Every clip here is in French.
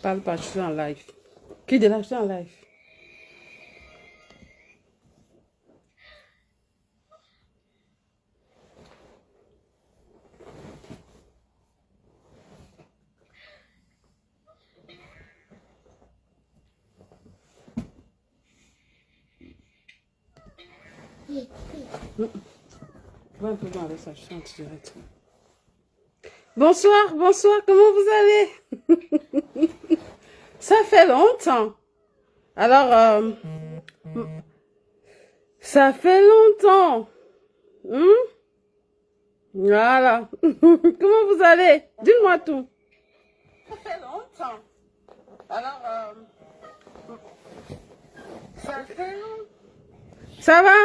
Parle pas, je suis en live. Qui de là, je suis en live. Va un peu dans avec ça, je suis en direct. Bonsoir, bonsoir, comment vous allez? Ça fait longtemps. Alors, ça fait longtemps. Voilà. Comment vous allez? Dis-moi tout. Ça fait longtemps. Alors, ça fait longtemps. Ça va?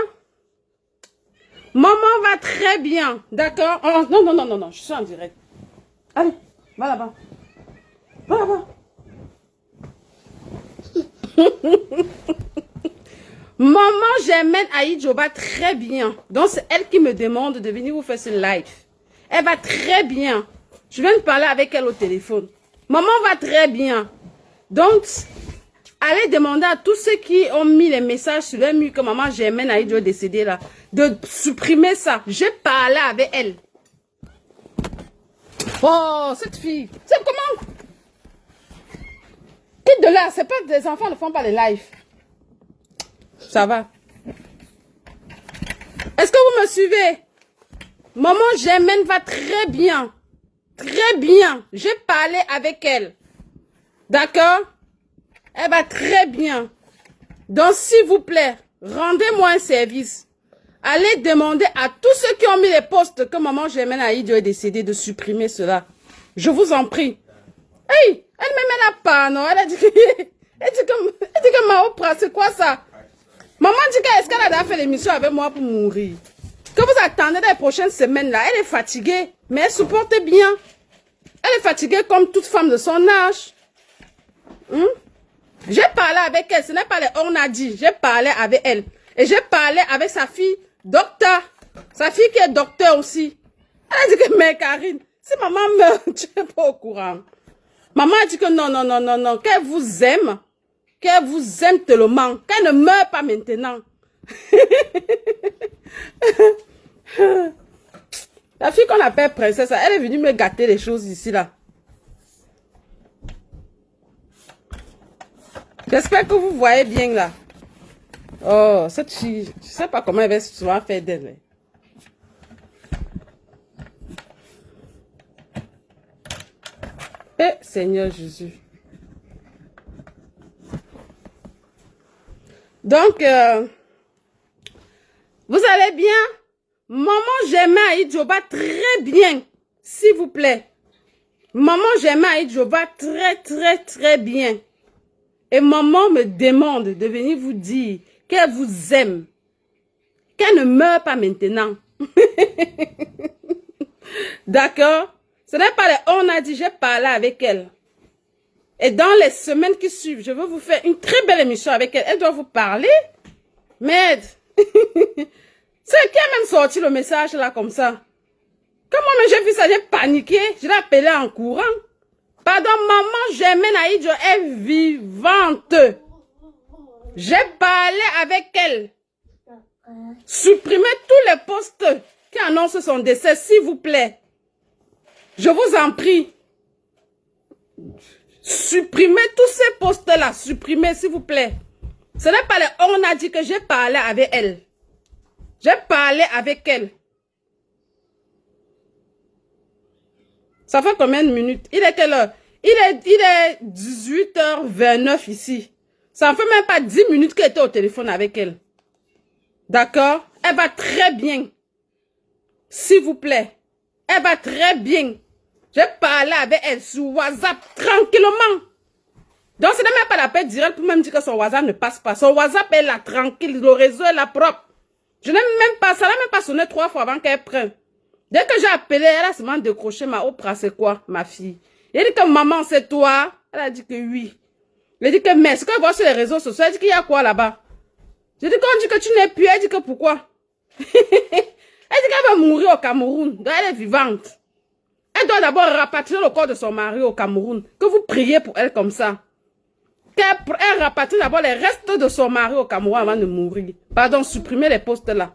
Maman va très bien, d'accord? Oh, non, non, non, non, non, je suis en direct. Allez, va là-bas. Va là-bas. Maman Germaine Aïdjo va très bien. Donc, c'est elle qui me demande de venir vous faire ce live. Elle va très bien. Je viens de parler avec elle au téléphone. Maman va très bien. Donc, allez demander à tous ceux qui ont mis les messages sur leur mur que maman Germaine Aïdjo est décédée là, de supprimer ça. J'ai parlé avec elle. Oh, cette fille. C'est comment? Quitte de là, c'est pas des enfants ne font pas les lives. Ça va. Est-ce que vous me suivez? Maman Germaine va très bien. Très bien. J'ai parlé avec elle. D'accord? Elle va très bien. Donc, s'il vous plaît, rendez-moi un service. Allez demander à tous ceux qui ont mis les posts que maman Germaine Aïdjo est décédée de supprimer cela. Je vous en prie. Hey, elle-même, elle n'a pas, non? Elle a dit que... Elle dit que Maopra, c'est quoi ça? Maman dit qu'est-ce qu'elle a déjà fait l'émission avec moi pour mourir? Que vous attendez dans les prochaines semaines là? Elle est fatiguée, mais elle supporte bien. Elle est fatiguée comme toute femme de son âge. J'ai parlé avec elle, ce n'est pas les on a dit. J'ai parlé avec elle. Et j'ai parlé avec sa fille, docteur. Sa fille qui est docteur aussi. Elle a dit que, mais Karine, si maman meurt, tu n'es pas au courant. Maman a dit que non, non, non, non, non, qu'elle vous aime tellement, qu'elle ne meurt pas maintenant. La fille qu'on appelle princesse, elle est venue me gâter les choses ici, là. J'espère que vous voyez bien, là. Oh, cette fille, je ne sais pas comment elle va souvent faire d'elle. Eh, Seigneur Jésus. Donc, vous allez bien? Maman Germaine Aïdjo va très bien, s'il vous plaît. Maman Germaine Aïdjo va très, très, très bien. Et maman me demande de venir vous dire qu'elle vous aime. Qu'elle ne meurt pas maintenant. D'accord? Ce n'est pas les on a dit, j'ai parlé avec elle. Et dans les semaines qui suivent, je veux vous faire une très belle émission avec elle. Elle doit vous parler. Mais, c'est qui a même sorti le message là comme ça? Comment j'ai vu ça, j'ai paniqué. Je l'ai appelé en courant. Pardon, maman Germaine Aïdjo est vivante. J'ai parlé avec elle. Supprimez tous les postes qui annoncent son décès, s'il vous plaît. Je vous en prie. Supprimez tous ces postes-là. Supprimez, s'il vous plaît. Ce n'est pas les on a dit que j'ai parlé avec elle. J'ai parlé avec elle. Ça fait combien de minutes? Il est quelle heure? Il est 18h29 ici. Ça ne fait même pas 10 minutes qu'elle était au téléphone avec elle. D'accord? Elle va très bien. S'il vous plaît. Elle va très bien. J'ai parlé avec elle sur WhatsApp tranquillement. Donc, ce n'est même pas la peine directe pour même dire que son WhatsApp ne passe pas. Son WhatsApp est là tranquille. Le réseau est là propre. Je n'ai même pas, ça n'a même pas sonné 3 fois avant qu'elle prenne. Dès que j'ai appelé, elle a seulement décroché ma Oprah, c'est quoi, ma fille? Elle dit que maman, c'est toi. Elle a dit que oui. Elle dit que mais, ce qu'elle voit sur les réseaux sociaux, elle dit qu'il y a quoi là-bas? Je dis qu'on dit que tu n'es plus, elle dit que pourquoi? Elle dit qu'elle va mourir au Cameroun, donc elle est vivante. qu'elle doit d'abord rapatrier le corps de son mari au Cameroun, que vous priez pour elle comme ça. Qu'elle rapatrie d'abord les restes de son mari au Cameroun avant de mourir. Pardon, supprimer les postes là.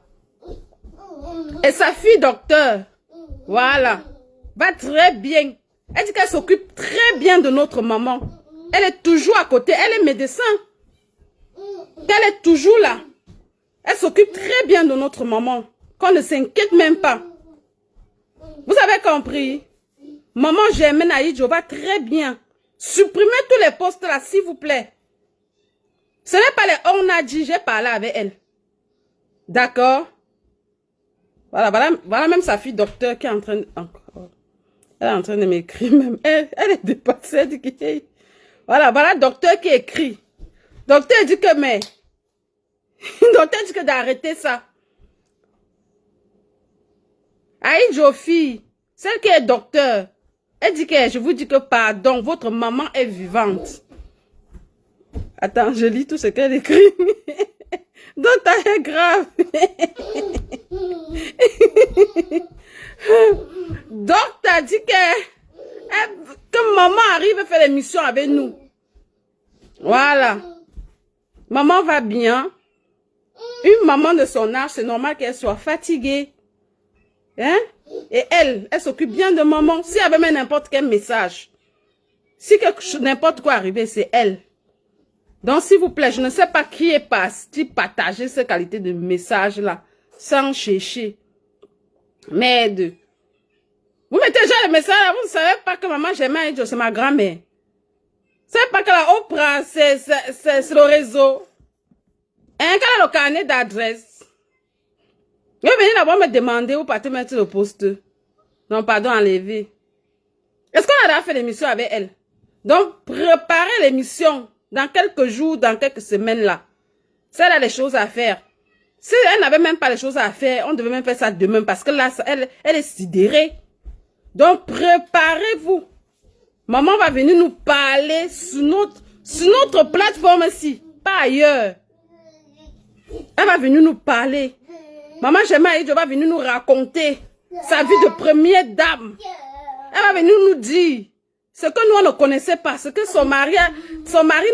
Et sa fille docteur, voilà, va très bien. Elle dit qu'elle s'occupe très bien de notre maman. Elle est toujours à côté, elle est médecin. Elle est toujours là. Elle s'occupe très bien de notre maman. Qu'on ne s'inquiète même pas. Vous avez compris? Maman Germaine Aïdjo va très bien. Supprimez tous les postes là, s'il vous plaît. Ce n'est pas les on a dit, j'ai parlé avec elle. D'accord? Voilà même sa fille docteur qui est en train de... Elle est en train de m'écrire même. Elle est dépassée. Elle dit que... Voilà docteur qui écrit. Docteur dit que mais... docteur dit que d'arrêter ça. Aïdjo fille, celle qui est docteur, elle dit que je vous dis que pardon, votre maman est vivante. Attends, je lis tout ce qu'elle écrit. Donc, est grave. Donc, t'as dit que maman arrive à faire l'émission avec nous. Voilà. Maman va bien. Une maman de son âge, c'est normal qu'elle soit fatiguée. Hein? Et elle s'occupe bien de maman. Si elle avait même n'importe quel message, si n'importe quoi arrivait, c'est elle. Donc, s'il vous plaît, je ne sais pas qui est parti partager cette qualité de message-là, sans chercher. Merde. Vous mettez déjà le message là, vous ne savez pas que maman Germaine Aïdjo, c'est ma grand-mère. Vous ne savez pas que la Oprah, c'est le réseau. Hein, quel est le carnet d'adresse? Vous venez d'abord me demander où partez mettre le poste. Non, pardon, enlever. Est-ce qu'on a déjà fait l'émission avec elle? Donc, préparez l'émission dans quelques jours, dans quelques semaines là. Si elle a des choses à faire. Si elle n'avait même pas les choses à faire, on devait même faire ça demain parce que là, elle est sidérée. Donc, préparez-vous. Maman va venir nous parler sur notre plateforme ici, pas ailleurs. Elle va venir nous parler. Maman Germaine Aïdjo va venir nous raconter sa vie de première dame. Elle va venir nous dire ce que nous on ne connaissait pas, ce que son mari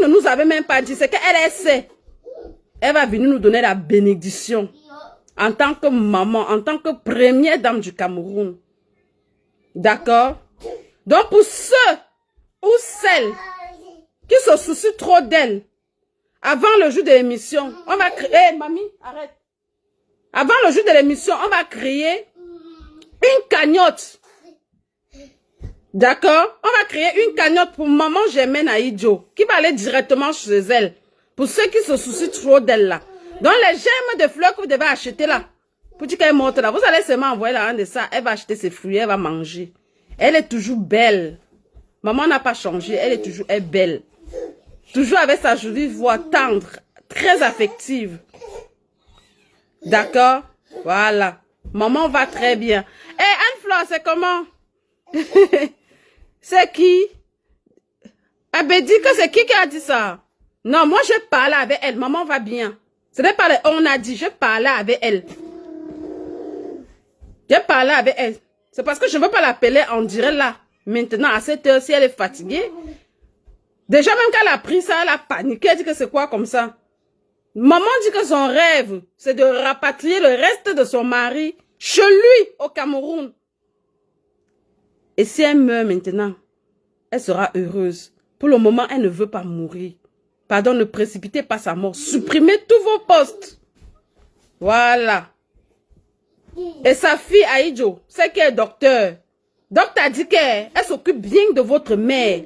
ne nous avait même pas dit, ce qu'elle sait. Elle va venir nous donner la bénédiction en tant que maman, en tant que première dame du Cameroun. D'accord? Donc pour ceux ou celles qui se soucient trop d'elle, avant le jour de l'émission, on va créer... Hey, mamie, arrête. Avant le jour de l'émission, on va créer une cagnotte. D'accord? On va créer une cagnotte pour maman Germaine Aïdjo, qui va aller directement chez elle. Pour ceux qui se soucient trop d'elle là. Donc les gemmes de fleurs que vous devez acheter là, pour dire qu'elle est morte là, vous allez seulement envoyer la de ça, elle va acheter ses fruits, elle va manger. Elle est toujours belle. Maman n'a pas changé, elle est toujours belle. Toujours avec sa jolie voix tendre, très affective. D'accord? Voilà. Maman va très bien. Eh, Anne-Fleur, c'est comment? C'est qui? Elle me dit que c'est qui a dit ça? Non, moi je parlais avec elle. Maman va bien. Ce n'est pas le on a dit, je parlais avec elle. Je parlais avec elle. C'est parce que je ne veux pas l'appeler en direct là. Maintenant, à cette heure, si elle est fatiguée. Déjà, même quand elle a pris ça, elle a paniqué. Elle dit que c'est quoi comme ça? Maman dit que son rêve, c'est de rapatrier le reste de son mari chez lui, au Cameroun. Et si elle meurt maintenant, elle sera heureuse. Pour le moment, elle ne veut pas mourir. Pardon, ne précipitez pas sa mort. Supprimez tous vos postes. Voilà. Et sa fille Aïdjo, c'est qu'elle est docteur. Docteur a dit qu'elle s'occupe bien de votre mère.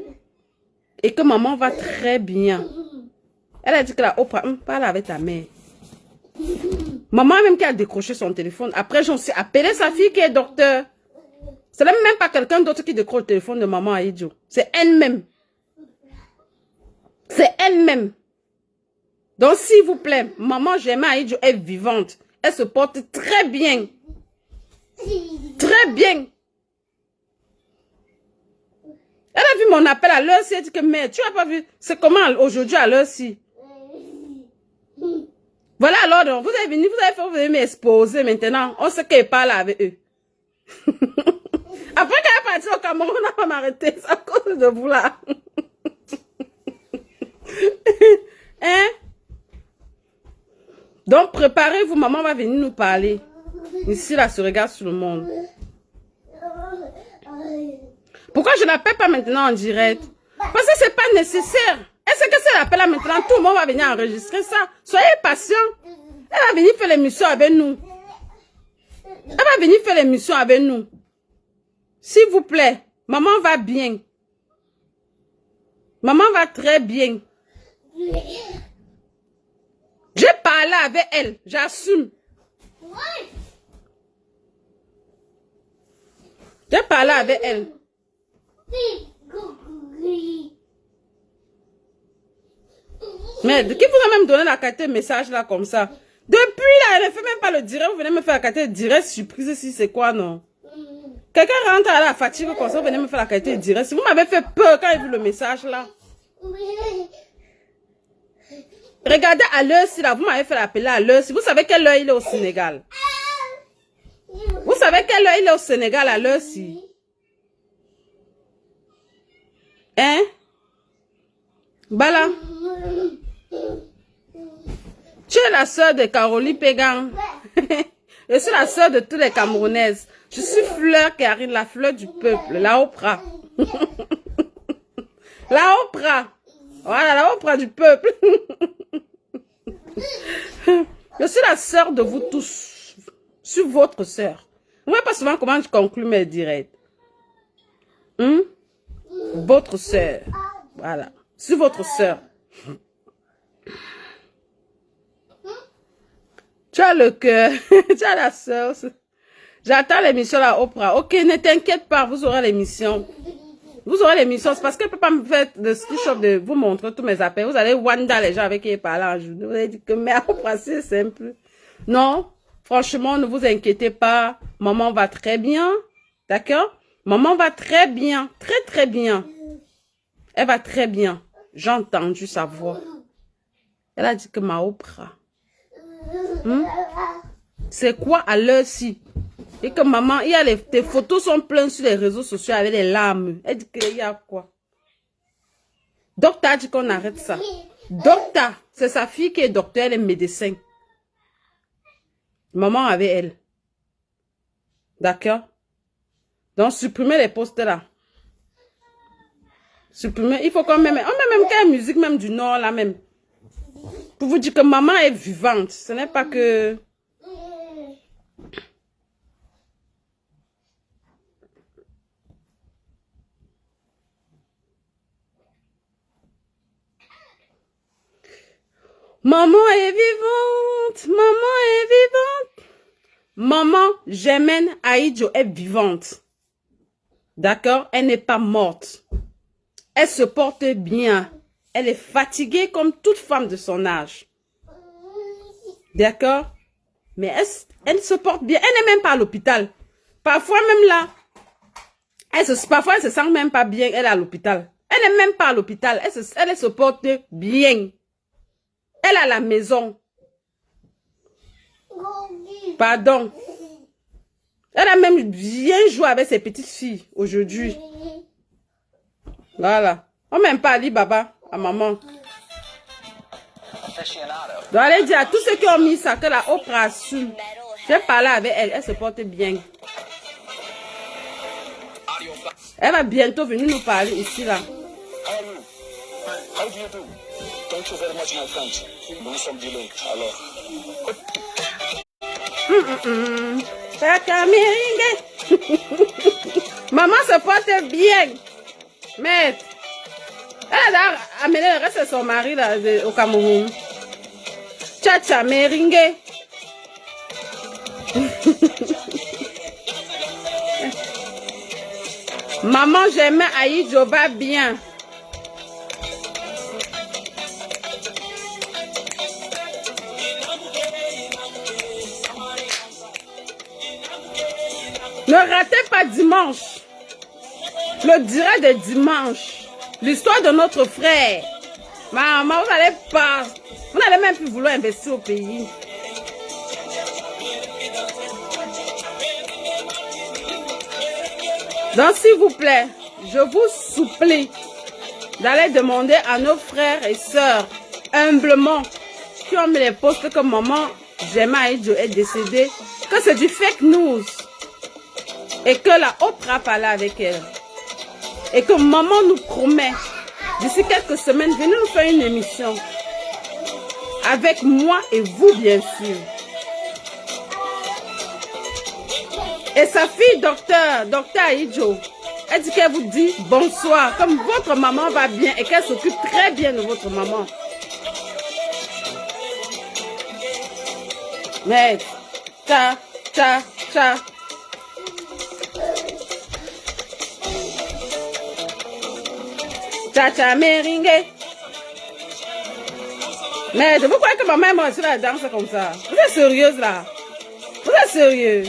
Et que maman va très bien. Elle a dit que la Oprah, parle avec ta mère. Maman même qui a décroché son téléphone. Après, j'en suis appelé sa fille qui est docteur. Ce n'est même pas quelqu'un d'autre qui décroche le téléphone de maman Aïdjo. C'est elle-même. C'est elle-même. Donc, s'il vous plaît, maman Germaine Aïdjo est vivante. Elle se porte très bien. Très bien. Elle a vu mon appel à l'heure-ci. Elle dit que, mais tu n'as pas vu. C'est comment aujourd'hui à l'heure-ci? Voilà alors, vous avez venu, vous allez m'exposer maintenant. On sait qu'elle parle avec eux. Après qu'elle est partie au Cameroun va m'arrêter. C'est à cause de vous là. Hein? Donc, préparez-vous. Maman va venir nous parler. Ici, là, se regarde sur le monde. Pourquoi je l'appelle pas maintenant en direct? Parce que c'est pas nécessaire. Est-ce que c'est l'appel là maintenant? Tout le monde va venir enregistrer ça. Soyez patient. Elle va venir faire l'émission avec nous. Elle va venir faire l'émission avec nous. S'il vous plaît. Maman va bien. Maman va très bien. J'ai parlé avec elle. J'assume. J'ai parlé avec elle. Mais qui vous a même donné la qualité de message là comme ça? Depuis là, elle ne fait même pas le direct. Vous venez me faire la qualité de direct surprise ici, c'est quoi non? Quelqu'un rentre à la fatigue comme ça, vous venez me faire la qualité de direct. Si vous m'avez fait peur quand j'ai vu le message là. Regardez à l'heure-ci là, vous m'avez fait l'appeler à l'heure-ci. Vous savez quelle heure il est au Sénégal? Vous savez quelle heure il est au Sénégal à l'heure-ci? Hein? Bala. Tu es la sœur de Caroline Pégan. Je suis la sœur de toutes les Camerounaises. Je suis Fleur Karine, la fleur du peuple, la Oprah. La Oprah. Voilà, la Oprah du peuple. Je suis la sœur de vous tous. Je suis votre sœur. Vous ne voyez pas souvent comment je conclue mes directs. Votre sœur. Voilà. Je suis votre sœur. Tu as le cœur. Tu as la sœur. J'attends l'émission la Oprah. Ok, ne t'inquiète pas, vous aurez l'émission. Vous aurez l'émission. C'est parce qu'elle ne peut pas me faire de screenshot de vous montrer tous mes appels. Vous allez Wanda, les gens avec qui elle parle en journée. Vous allez dire que mais Oprah, c'est simple. Non, franchement, ne vous inquiétez pas. Maman va très bien. D'accord? Maman va très bien. Très, très bien. Elle va très bien. J'ai entendu sa voix. Elle a dit que ma Oprah. C'est quoi à l'heure-ci? Et que maman, il y a tes photos sont pleines sur les réseaux sociaux avec des larmes. Elle dit qu'il y a quoi? Docteur a dit qu'on arrête ça. Docteur, c'est sa fille qui est docteur, elle est médecin. Maman avait elle. D'accord? Donc, supprimez les posts là. Supprimez. Il faut quand même... On met même quelle musique même du Nord là même. Pour vous dire que maman est vivante. Ce n'est pas que... Maman est vivante. Maman est vivante. Maman Germaine Aïdjo est vivante. D'accord? Elle n'est pas morte. Elle se porte bien. Elle est fatiguée comme toute femme de son âge. D'accord? Mais elle se porte bien. Elle n'est même pas à l'hôpital. Parfois même là, parfois elle se sent même pas bien. Elle est à l'hôpital. Elle n'est même pas à l'hôpital. Elle se porte bien. Elle est à la maison. Pardon. Elle a même bien joué avec ses petites filles aujourd'hui. Voilà. On m'aime pas Ali Baba à maman. Donc allez dire à tous ceux qui ont mis ça que la Oprah assume. J'ai parlé avec elle. Elle se porte bien. Elle va bientôt venir nous parler ici là. Thank you very much, my friend. Nous sommes dealing. Alors. Maman se porte bien. Mais elle a amené le reste de son mari là, au Cameroun. Tcha meringue. Maman, j'aimais Aïdjo va bien. Ne ratez pas dimanche. Le direct de dimanche. L'histoire de notre frère. Maman, vous n'allez pas. Vous n'allez même plus vouloir investir au pays. Donc, s'il vous plaît, je vous supplie d'aller demander à nos frères et sœurs, humblement, qui ont mis les postes que maman Gemma Aïdjo est décédée, que c'est du fake news. Et que la Oprah parle avec elle. Et que maman nous promet, d'ici quelques semaines, venez nous faire une émission. Avec moi et vous, bien sûr. Et sa fille, docteur Aïdjo, elle dit qu'elle vous dit bonsoir. Comme votre maman va bien et qu'elle s'occupe très bien de votre maman. Mais, ta. Cha meringue. Mais vous croyez que ma mère m'a la danse comme ça? Vous êtes sérieuse là? Vous êtes sérieux?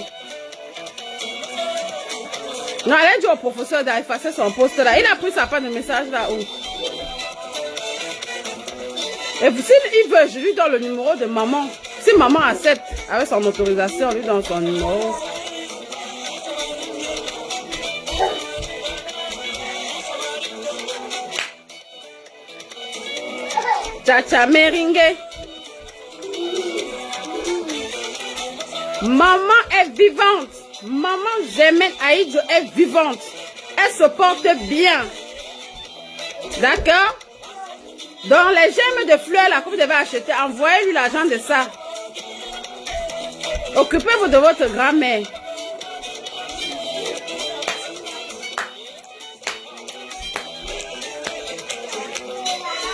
Non, elle a dit au professeur d'effacer son poste là. Il a pris sa part de message là-haut. Et s'il veut, je lui donne le numéro de maman. Si maman accepte avec son autorisation, on lui donne son numéro. Cha meringue. Maman est vivante. Maman Gemma Aïdjo est vivante. Elle se porte bien. D'accord? Donc les gemmes de fleurs là que vous devez acheter, envoyez-lui l'argent de ça. Occupez-vous de votre grand-mère.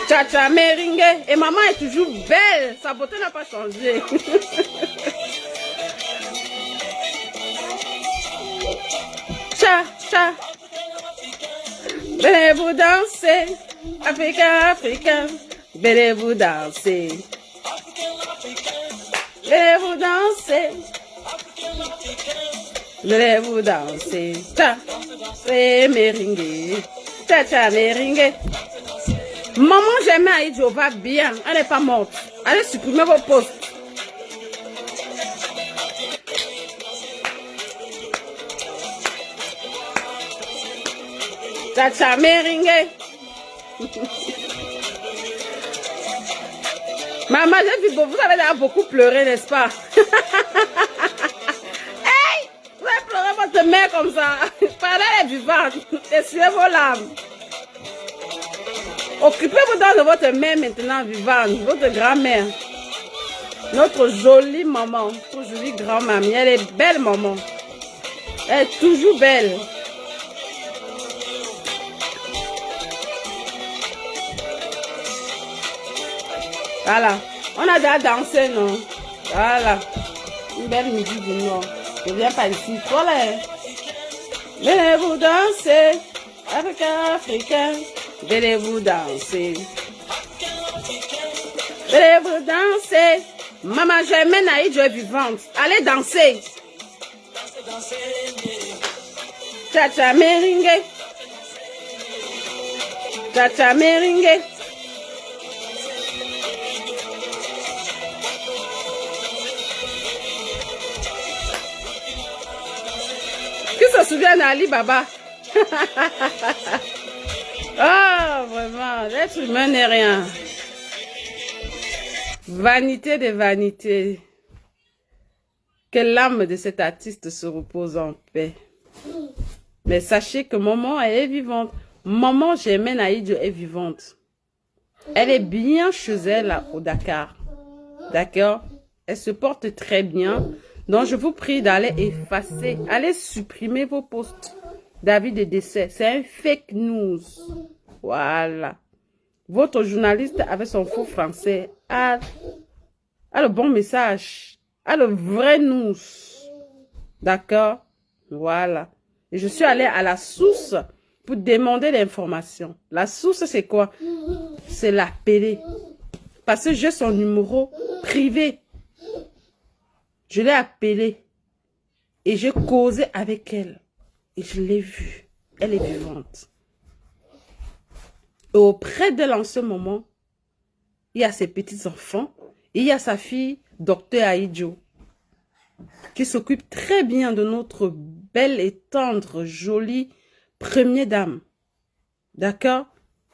Cha meringue. Et maman est toujours belle. Sa beauté n'a pas changé. Cha. Venez-vous danser. Africain. Venez-vous danser. Venez-vous danser. Venez-vous danser. Cha meringue. Cha meringue. Maman Gemma Aïdjo va bien. Elle n'est pas morte. Allez supprimer vos postes. Cha meringue. Maman, j'ai vu, vous avez déjà beaucoup pleuré, n'est-ce pas? Hey! Vous avez pleuré votre mère comme ça. Pendant elle est vivante. Essuyez vos larmes. Occupez-vous donc de votre mère maintenant vivante, votre grand-mère. Notre jolie maman, notre jolie grand-mamie. Elle est belle, maman. Elle est toujours belle. Voilà. On a déjà dansé, non? Voilà. Une belle musique du Nord. Je ne viens pas ici. Voilà. Venez-vous danser. Africain. Venez-vous danser. Venez-vous danser. Maman Gemma Aïdjo est vivante. Allez danser. Cha meringue. Cha meringue. Qui se souvient d'Ali Baba? Ah, vraiment, l'être humain n'est rien. Vanité de vanité. Que l'âme de cet artiste se repose en paix. Mais sachez que maman, elle est vivante. Maman Gemma Aïdjo est vivante. Elle est bien chez elle là, au Dakar. D'accord? Elle se porte très bien. Donc, je vous prie d'aller effacer, allez supprimer vos posts d'avis de décès. C'est un fake news. Voilà. Votre journaliste avec son faux français a le bon message, a le vrai news. D'accord? Voilà. Et je suis allée à la source pour demander l'information. La source, c'est quoi? C'est l'appeler. Parce que j'ai son numéro privé. Je l'ai appelée et j'ai causé avec elle. Et je l'ai vue. Elle est vivante. Et auprès d'elle en ce moment, il y a ses petits-enfants. Il y a sa fille, docteur Aïdjo, qui s'occupe très bien de notre belle et tendre, jolie Première dame. D'accord?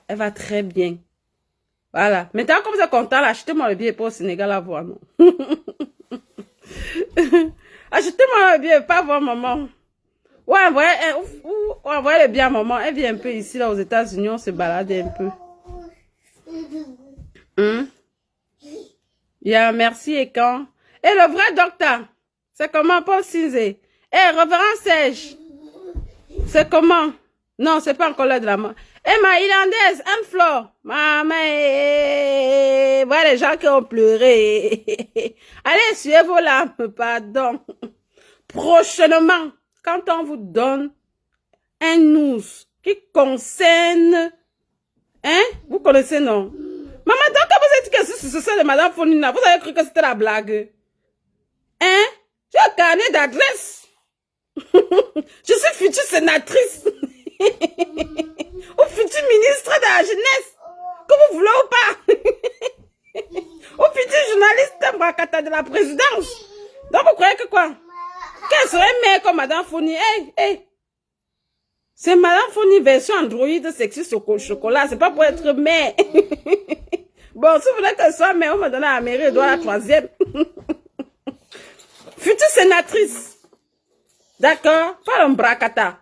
Elle va très bien. Voilà. Maintenant, comme vous êtes content, achetez-moi le billet pour au Sénégal à voir, non? Achetez-moi le billet, pas voir maman. Ouais, envoyez le billet à maman. Elle vient un peu ici, là, aux États-Unis, on se balade un peu. Merci, et quand? Et le vrai docteur, c'est comment, Paul Cinzé? Révérend Serge, c'est comment? Non, c'est pas encore l'heure de la mort. Ma Irlandaise, Anne-Flore, maman, voilà les gens qui ont pleuré. Allez, suivez vos larmes, pardon. Prochainement, quand on vous donne un news qui concerne, vous connaissez, non? Maman, donc quand vous êtes dit que c'est ça de Madame Fonina, vous avez cru que c'était la blague? J'ai un carnet d'adresse. Je suis future sénatrice. Ou futur ministre de la jeunesse. Que vous voulez ou pas. Ou futur journaliste Mbrakata de la présidence. Donc vous croyez que quoi? Qu'elle serait mère comme Madame Foni? C'est Madame Foni version Android sexy au chocolat. C'est pas pour être mère. Bon, si vous voulez que ce soit mère, on me donne à la mairie, elle doit la troisième. Future sénatrice. D'accord? Pas l'Mbrakata.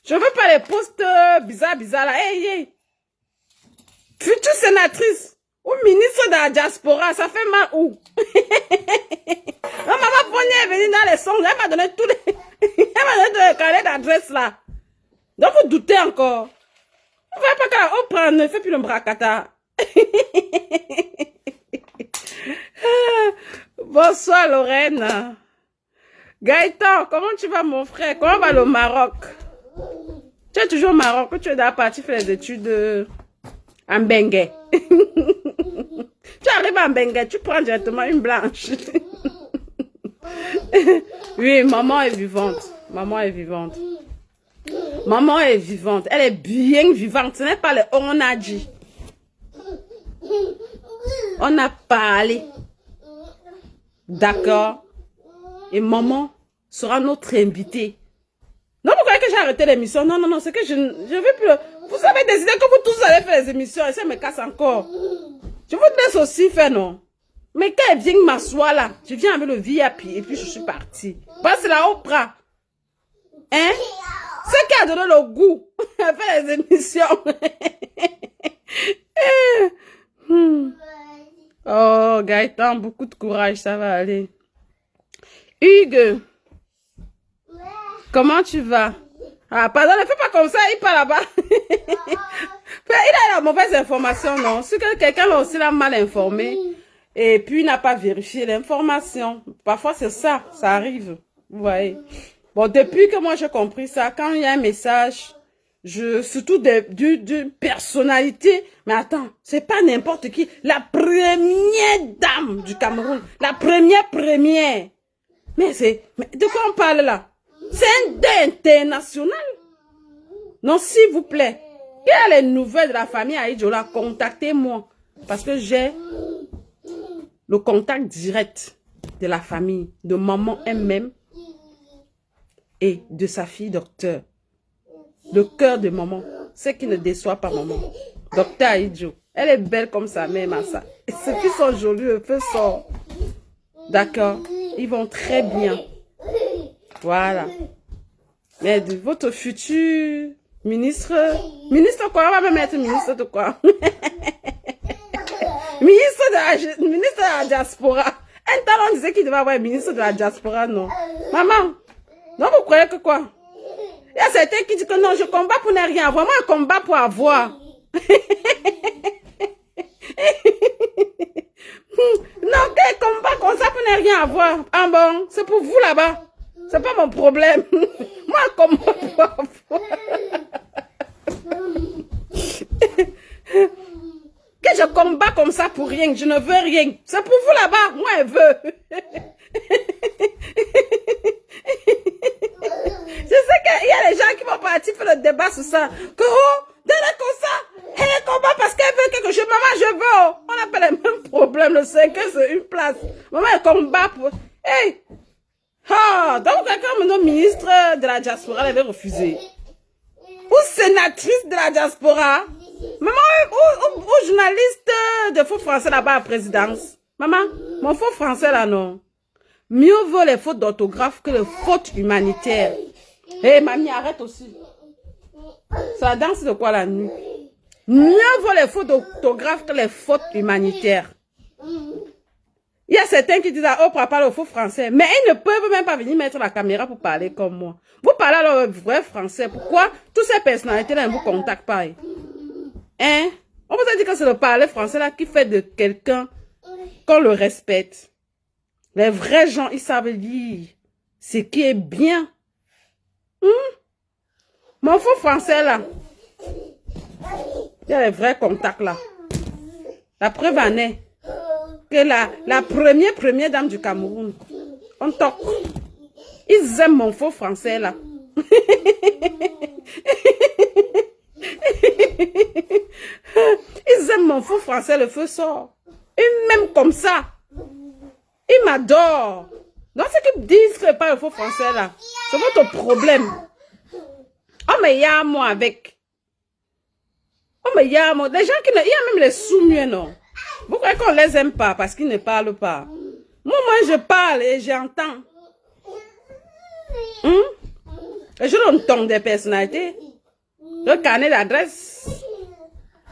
Je veux pas les postes bizarres là. Future sénatrice ou ministre de la diaspora, ça fait mal où? Non, maman Fournier est venue dans les songes, elle m'a donné tous les... elle m'a donné tous les carnets d'adresse là. Donc vous doutez encore. Vous voyez pas qu'on prend, ne fait plus le bracata. Bonsoir Lorraine. Gaëtan, comment tu vas mon frère? Comment va le Maroc? Tu es toujours au Maroc ou tu es déjà parti faire les études en Bengue? Tu arrives en Bengue, tu prends directement une blanche. Oui, maman est vivante. Maman est vivante. Maman est vivante. Elle est bien vivante. Ce n'est pas le on a dit. On a parlé. D'accord. Et maman sera notre invitée. Non, vous croyez que j'ai arrêté l'émission? Non, non, non, c'est que je veux plus. Vous avez décidé que vous tous allez faire les émissions et ça me casse encore. Je vous laisse aussi faire, non? Mais quand elle vient m'asseoir là, je viens avec le VIP et puis je suis partie. Parce que la Oprah. C'est qui a donné le goût à faire les émissions. Oh, Gaëtan, beaucoup de courage, ça va aller. Hugues, comment tu vas? Ah, pardon, ne fais pas comme ça, il part là-bas. Il a la mauvaise information, non? Si quelqu'un l'a aussi mal informé et puis il n'a pas vérifié l'information. Parfois, c'est ça, ça arrive. Vous voyez. Bon, depuis que moi j'ai compris ça, quand il y a un message, surtout d'une personnalité, mais attends, c'est pas n'importe qui, la première dame du Cameroun, la première. Mais de quoi on parle là? C'est un deuil international. Non, s'il vous plaît, il y a les nouvelles de la famille Aïdjola, contactez-moi. Parce que j'ai le contact direct de la famille, de maman elle-même et de sa fille docteur. Le cœur de maman, c'est qui ne déçoit pas maman. Docteur Aïdjo, elle est belle comme sa mère, Massa. Et ceux qui sont jolis, eux sont... D'accord, ils vont très bien. Voilà. Mais de votre futur ministre quoi? On va même être ministre de quoi? ministre de la diaspora. Un temps, on disait qu'il devait avoir un ministre de la diaspora, non? Maman, donc vous croyez que quoi? Il y a certains qui disent que non, je combats pour ne rien avoir. Moi, un combat pour avoir. Non, quel combat comme ça pour ne rien avoir? Ah bon, c'est pour vous là-bas. C'est pas mon problème. Moi, un combat pour avoir. Que je combats comme ça pour rien, je ne veux rien. C'est pour vous là-bas, moi, elle veut. Je sais qu'il y a des gens qui vont partir faire le débat sur ça. Que oh, donnez comme ça. Elle combat parce qu'elle veut quelque chose. Maman, je veux. Oh. On a pas les mêmes problèmes. Le 5 c'est une place. Maman, elle combat pour... Hey. Ah, donc quelqu'un me nomme ministre de la diaspora, elle avait refusé. Où sénatrice de la diaspora. Maman, ou journaliste de faux français là-bas à la présidence. Maman, mon faux français là, non. Mieux vaut les fautes d'orthographe que les fautes humanitaires. Hé, mamie, arrête aussi. C'est la danse de quoi la nuit? Mieux vaut les fautes d'orthographe que les fautes humanitaires. Il y a certains qui disent, oh, papa parle au faux français. Mais ils ne peuvent même pas venir mettre la caméra pour parler comme moi. Vous parlez alors le vrai français. Pourquoi toutes ces personnalités-là ne vous contactent pas? Hein? On vous a dit que c'est le parler français là qui fait de quelqu'un qu'on le respecte. Les vrais gens, ils savent lire ce qui est bien. Mon faux français là, il y a les vrais contacts là. La preuve en est que la première dame du Cameroun, on toque. Ils aiment mon faux français là. Ils aiment mon faux français, le feu sort. Ils m'aiment comme ça. Ils m'adorent. Donc ceux qui disent que pas le faux français là, c'est votre problème. Oh mais il y a moi avec. Oh mais il y a moi. Des gens qui ne... Il y a même les sous-muets, non. Vous croyez qu'on les aime pas parce qu'ils ne parlent pas. Moi je parle et j'entends. Et je donne ton des personnalités. Le carnet d'adresse.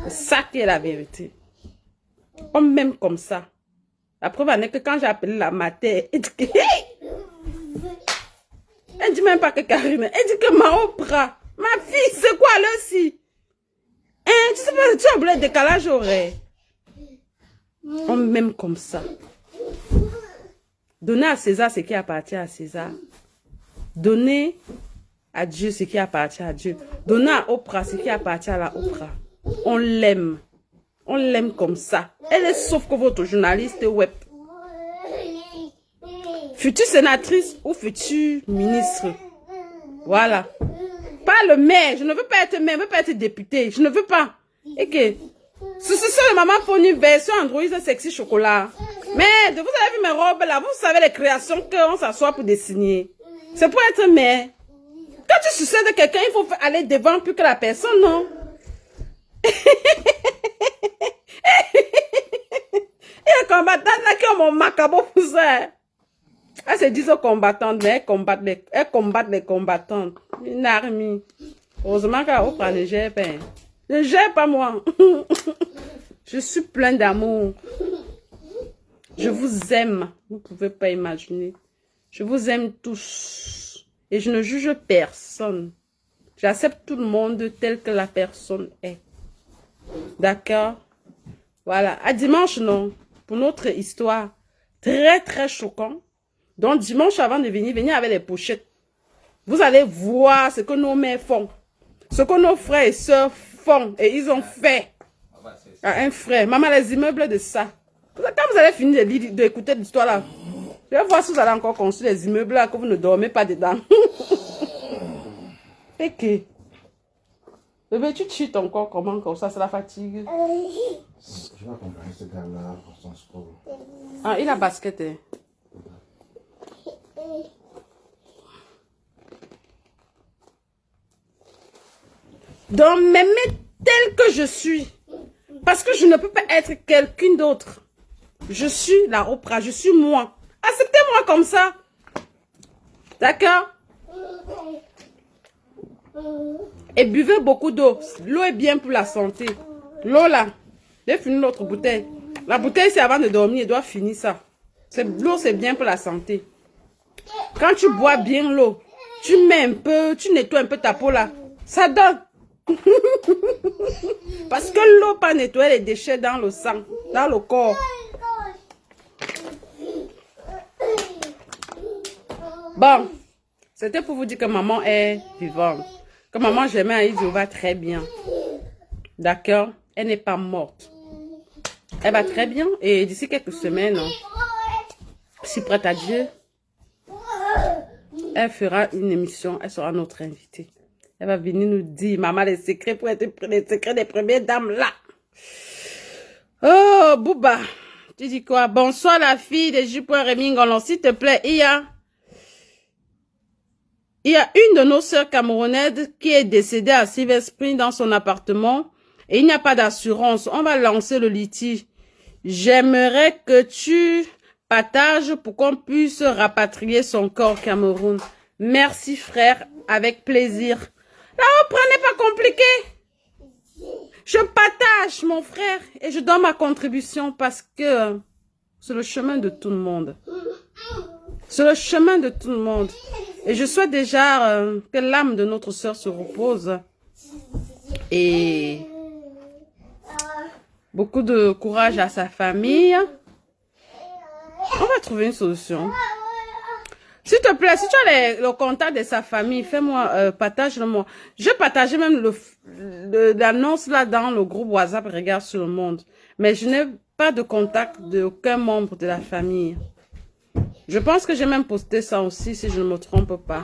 C'est ça qui est la vérité. On m'aime comme ça. La preuve en est que quand j'ai appelé la matin, elle dit que... Elle dit même pas que Karine. Elle dit que ma Oprah. Ma fille, c'est quoi là aussi? Hein, tu sais pas, tu as oublié le décalage horaire. On m'aime comme ça. Donnez à César ce qui appartient à César. Donnez à Dieu ce qui appartient à Dieu. Donnez à Oprah ce qui appartient à la Oprah. On l'aime. On l'aime comme ça. Elle est sauf que votre journaliste web. Future sénatrice ou future ministre. Voilà. Pas le maire. Je ne veux pas être maire. Je ne veux pas être député. Je ne veux pas. Et que... C'est ça, le maman pour une version Android sexy chocolat. Mais vous avez vu mes robes là. Vous savez les créations qu'on s'assoit pour dessiner. C'est pour être maire. Quand tu succèdes à quelqu'un, il faut aller devant plus que la personne, non? Il y a un combattant là qui a mon macabre pour ça. Elles se disent aux combattantes, mais elles combattent les combattantes. Une armée. Heureusement qu'Oprah ne gère pas. Ne gère pas moi. Je suis plein d'amour. Je vous aime. Vous ne pouvez pas imaginer. Je vous aime tous. Et je ne juge personne. J'accepte tout le monde tel que la personne est. D'accord? Voilà. À dimanche, non. Pour notre histoire. Très, très choquant. Donc, dimanche, avant de venir, venez avec les pochettes. Vous allez voir ce que nos mères font. Ce que nos frères et sœurs font. Et ils ont fait. À un frère. Maman, les immeubles de ça. Quand vous allez finir d'écouter l'histoire là, je vais voir si vous allez encore construire les immeubles là, que vous ne dormez pas dedans. Et que... Bébé, tu cheats encore comment comme ça, c'est la fatigue. Je vais accompagner ce gars-là pour son sport. Ah, il a basket. Hein. Donc, m'aimer tel que je suis. Parce que je ne peux pas être quelqu'un d'autre. Je suis la Oprah, je suis moi. Acceptez-moi comme ça. D'accord? Et buvez beaucoup d'eau. L'eau est bien pour la santé. L'eau là, j'ai fini l'autre bouteille. La bouteille, c'est avant de dormir, il doit finir ça. L'eau, c'est bien pour la santé. Quand tu bois bien l'eau, tu mets un peu, tu nettoies un peu ta peau là. Ça donne. Parce que l'eau pas nettoyer les déchets dans le sang, dans le corps. Bon, c'était pour vous dire que maman est vivante. Que maman j'aimais à Idio va très bien. D'accord? Elle n'est pas morte. Elle va très bien. Et d'ici quelques semaines, si prête à Dieu, elle fera une émission. Elle sera notre invitée. Elle va venir nous dire, maman, les secrets pour être les secrets des premières dames là. Oh, Bouba. Tu dis quoi? Bonsoir la fille de J.Rémy Ngolon, s'il te plaît, Iya. Il y a une de nos sœurs camerounaises qui est décédée à Silver Spring dans son appartement et il n'y a pas d'assurance. On va lancer le litige. J'aimerais que tu partages pour qu'on puisse rapatrier son corps au Cameroun. Merci frère, avec plaisir. Là, prenez pas compliqué. Je partage mon frère et je donne ma contribution parce que c'est le chemin de tout le monde. C'est le chemin de tout le monde. Et je souhaite déjà que l'âme de notre sœur se repose. Et beaucoup de courage à sa famille. On va trouver une solution. S'il te plaît, si tu as le contact de sa famille, fais-moi, partage-le-moi. Je partageais même l'annonce là dans le groupe WhatsApp Regarde sur le monde. Mais je n'ai pas de contact d'aucun membre de la famille. Je pense que j'ai même posté ça aussi, si je ne me trompe pas.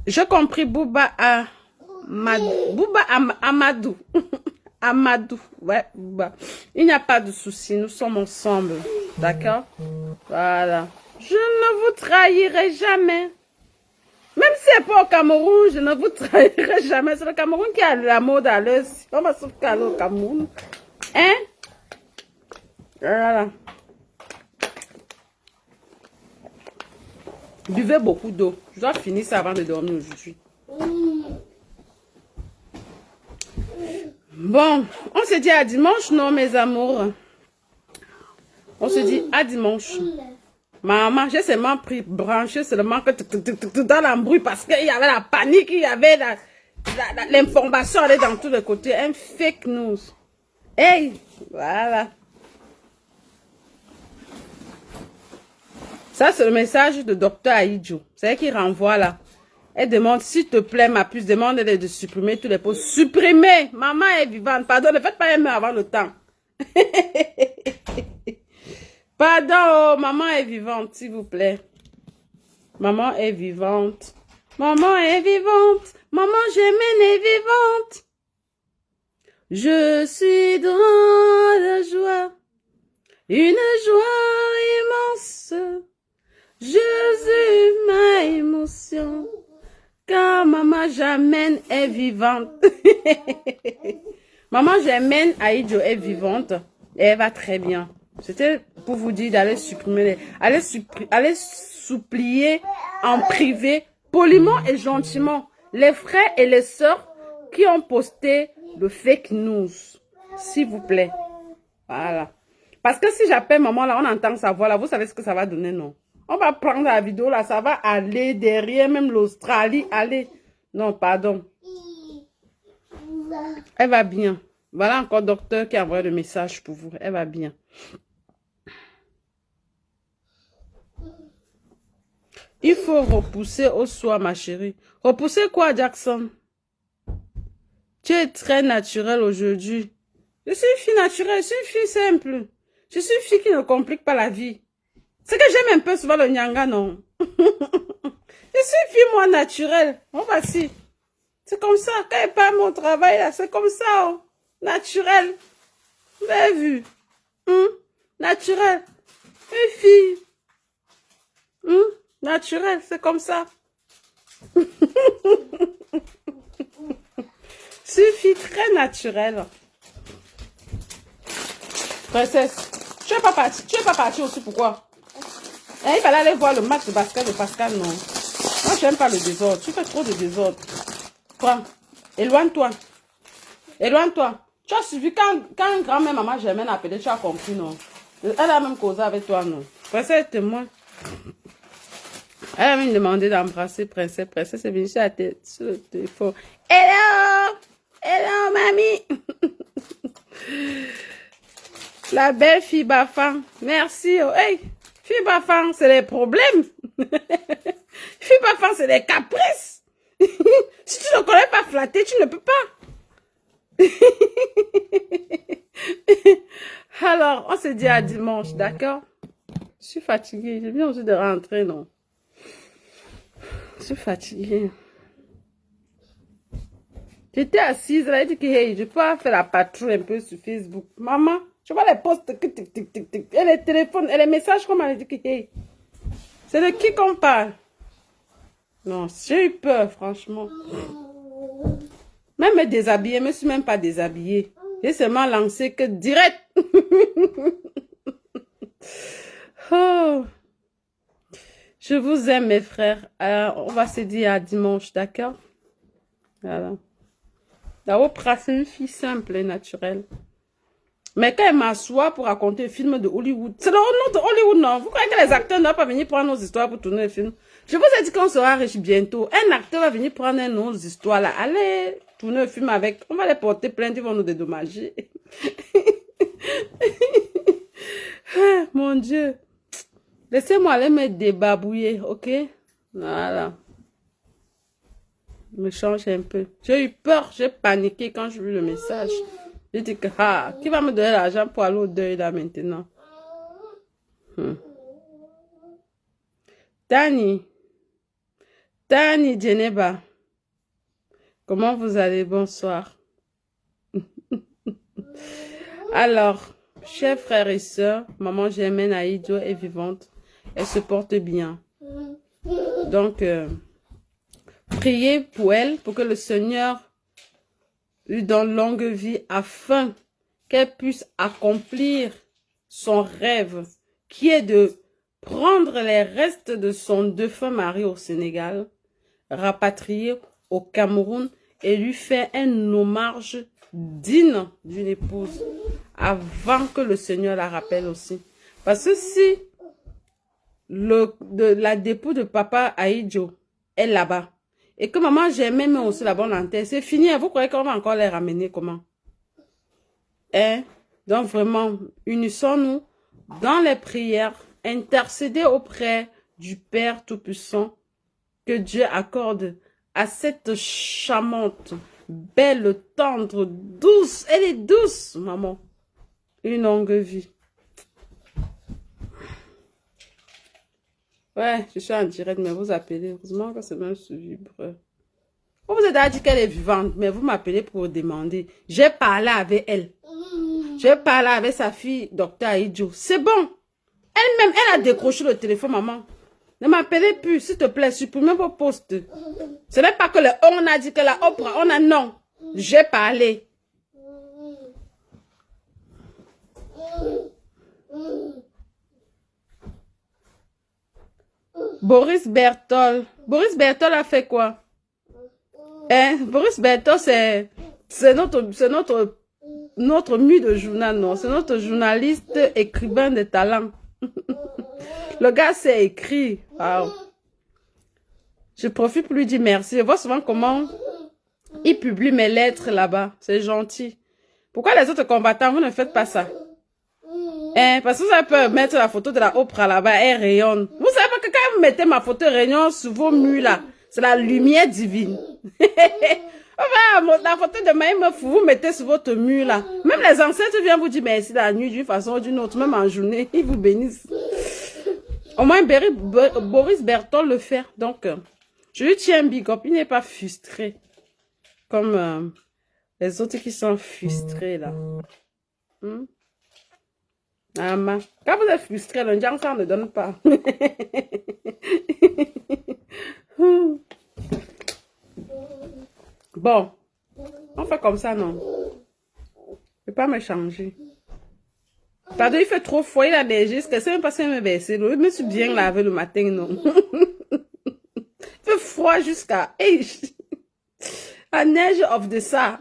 J'ai compris Bouba Amadou. Amadou. Ouais, Bouba. Il n'y a pas de souci, nous sommes ensemble. D'accord? Voilà. Je ne vous trahirai jamais. Même si c'est pas au Cameroun, je ne vous trahirai jamais. C'est le Cameroun qui a la mode à l'heure. On va se caler au Cameroun. Hein? Voilà. Buvez beaucoup d'eau. Je dois finir ça avant de dormir aujourd'hui. Bon, on se dit à dimanche, non, mes amours? On se dit à dimanche. Maman, j'ai seulement pris branché seulement que dans l'embrouille parce qu'il y avait la panique, il y avait l'information allait dans tous les côtés. Un fake news. Hey, voilà. Ça, c'est le message de Dr Aïdjo. C'est elle qui renvoie là. Elle demande, s'il te plaît, ma puce, demande-elle de supprimer tous les posts. Supprimer! Maman est vivante. Pardon, ne faites pas aimer avant le temps. Pardon, oh, maman est vivante, s'il vous plaît. Maman est vivante. Maman est vivante. Maman, Germaine est vivante. Je suis dans la joie. Une joie immense. Jésus, ma émotion, car maman Germaine est vivante. Maman Germaine Aïdjo est vivante et elle va très bien. C'était pour vous dire d'aller supprimer, aller supplier en privé, poliment et gentiment, les frères et les sœurs qui ont posté le fake news. S'il vous plaît. Voilà. Parce que si j'appelle maman là, on entend sa voix là, vous savez ce que ça va donner, non? On va prendre la vidéo là, ça va aller derrière, même l'Australie, aller. Non, pardon. Elle va bien. Voilà encore docteur qui a envoyé le message pour vous. Elle va bien. Il faut repousser au soir, ma chérie. Repousser quoi, Jackson? Tu es très naturelle aujourd'hui. Je suis une fille naturelle, je suis une fille simple. Je suis une fille qui ne complique pas la vie. C'est que j'aime un peu souvent le nyanga, non? Je suis une fille, moi, naturelle. On va si. C'est comme ça. Quand il pas mon travail, là, c'est comme ça, oh. Naturel. Vous avez vu? Naturel. Une fille. Naturel, c'est comme ça. Je suis une fille très naturelle. Princesse, tu es pas partie aussi, pourquoi? Et il fallait aller voir le match de basket de Pascal, non. Moi, j'aime pas le désordre. Tu fais trop de désordre. Prends. Éloigne-toi. Éloigne-toi. Tu as suivi quand grand-mère maman Germaine a appelé, tu as compris, non. Elle a même causé avec toi, non. Princesse, témoin. Elle a même demandé d'embrasser Princesse. Princesse est venue sur la tête, sur le téléphone. Hello! Hello, mamie! La belle fille Bafan. Merci. Oh. Hey! Fille Bafan, c'est les problèmes. Fille Bafan, c'est les caprices. Si tu ne connais pas flatter, tu ne peux pas. Alors, on se dit à dimanche, d'accord? Je suis fatiguée. Je viens aussi de rentrer, non? Je suis fatiguée. J'étais assise, elle a dit que hey, je peux faire la patrouille un peu sur Facebook. Maman, je vois les posts, tic, tic, tic, tic, tic. Et les téléphones, et les messages, comme elle a dit que hey, C'est de qui qu'on parle? Non, j'ai eu peur, franchement. Même me déshabiller, je ne me suis même pas déshabillée. J'ai seulement lancé que direct. Oh. Je vous aime, mes frères. On va se dire à dimanche, d'accord? Voilà. La Oprah, c'est une fille simple et naturelle. Mais quand elle m'assoit pour raconter un film de Hollywood, c'est le nom de Hollywood, non? Vous croyez que les acteurs ne doivent pas venir prendre nos histoires pour tourner le film? Je vous ai dit qu'on sera riche bientôt. Un acteur va venir prendre nos histoires là. Allez tourner le film avec. On va les porter plainte, ils vont nous dédommager. Mon Dieu. Laissez-moi aller me débabouiller, ok? Voilà. Je me change un peu. J'ai eu peur, j'ai paniqué quand j'ai vu le message. J'ai dit que, qui va me donner l'argent pour aller au deuil là maintenant? Tani Djeneba, comment vous allez? Bonsoir. Alors, chers frères et sœurs, maman Germaine Aïdjo est vivante. Elle se porte bien. Donc, priez pour elle, pour que le Seigneur lui donne longue vie afin qu'elle puisse accomplir son rêve, qui est de prendre les restes de son défunt mari au Sénégal, rapatrier au Cameroun et lui faire un hommage digne d'une épouse avant que le Seigneur la rappelle aussi. Parce que si la dépôt de papa Aïdjo est là-bas et que maman Germaine met aussi la bonne antenne, c'est fini. Vous croyez qu'on va encore les ramener comment? Hein? Donc vraiment, unissons-nous dans les prières, intercédez auprès du Père Tout-Puissant, que Dieu accorde à cette charmante, belle, tendre, douce, elle est douce, maman, une longue vie. Ouais, je suis en direct, mais vous appelez. Heureusement que c'est même ce vibre. Vous vous êtes dit qu'elle est vivante, mais vous m'appelez pour demander. J'ai parlé avec elle. J'ai parlé avec sa fille, Docteur Aïdjo. C'est bon. Elle-même, elle a décroché le téléphone, maman. Ne m'appelez plus, s'il te plaît, supprimez vos postes. Ce n'est pas que on a dit que la Oprah, on a non. J'ai parlé. Boris Berthold. Boris Berthold a fait quoi? Hein? Boris Berthold, c'est notre mu de journal, non? C'est notre journaliste, écrivain de talent. Le gars s'est écrit. Wow. Je profite pour lui dire merci. Je vois souvent comment il publie mes lettres là-bas. C'est gentil. Pourquoi les autres combattants, vous ne faites pas ça? Hein? Parce que vous avez pu mettre la photo de la Oprah là-bas, elle rayonne. Vous savez pas que quand vous mettez ma photo rayonne sur vos murs là, c'est la lumière divine. La photo de Maïma, vous mettez sur votre mur là. Même les ancêtres viennent vous dire merci la nuit d'une façon ou d'une autre, même en journée, ils vous bénissent. Au moins, Boris Berthold le fait. Donc, je lui tiens un big up. Il n'est pas frustré. Comme les autres qui sont frustrés là. Quand vous êtes frustré, le diable, ça ne donne pas. Bon, on fait comme ça, non? Je ne vais pas me changer. Pardon, il fait trop froid, il a neigé. C'est même pas ça me baisser. Je me suis bien lavé le matin, non? Il fait froid jusqu'à... Hey, la neige of the ça.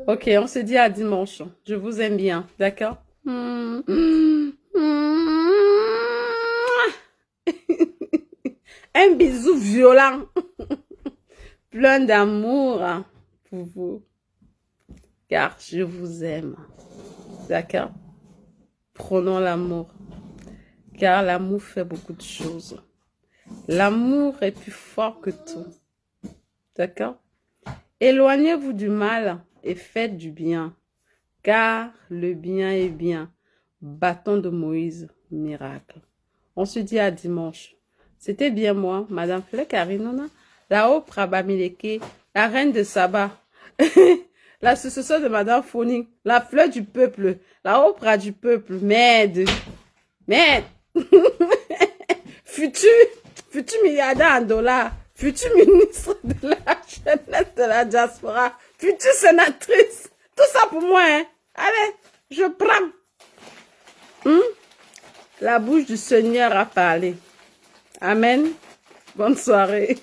Ok, on se dit à dimanche. Je vous aime bien, d'accord? Un bisou violent. Plein d'amour pour vous. Car je vous aime. D'accord? Prenons l'amour. Car l'amour fait beaucoup de choses. L'amour est plus fort que tout. D'accord? Éloignez-vous du mal et faites du bien. Car le bien est bien. Bâton de Moïse, miracle. On se dit à dimanche. C'était bien moi, Madame Flekarinona, la Oprah Bamileke, la reine de Saba, la successeur de Madame Phoning, la fleur du peuple, la Oprah du peuple, merde. Mais, futur milliardaire en dollars, futur ministre de la jeunesse de la diaspora, future sénatrice, tout ça pour moi, hein. Allez, je prends. La bouche du Seigneur a parlé. Amen. Bonne soirée.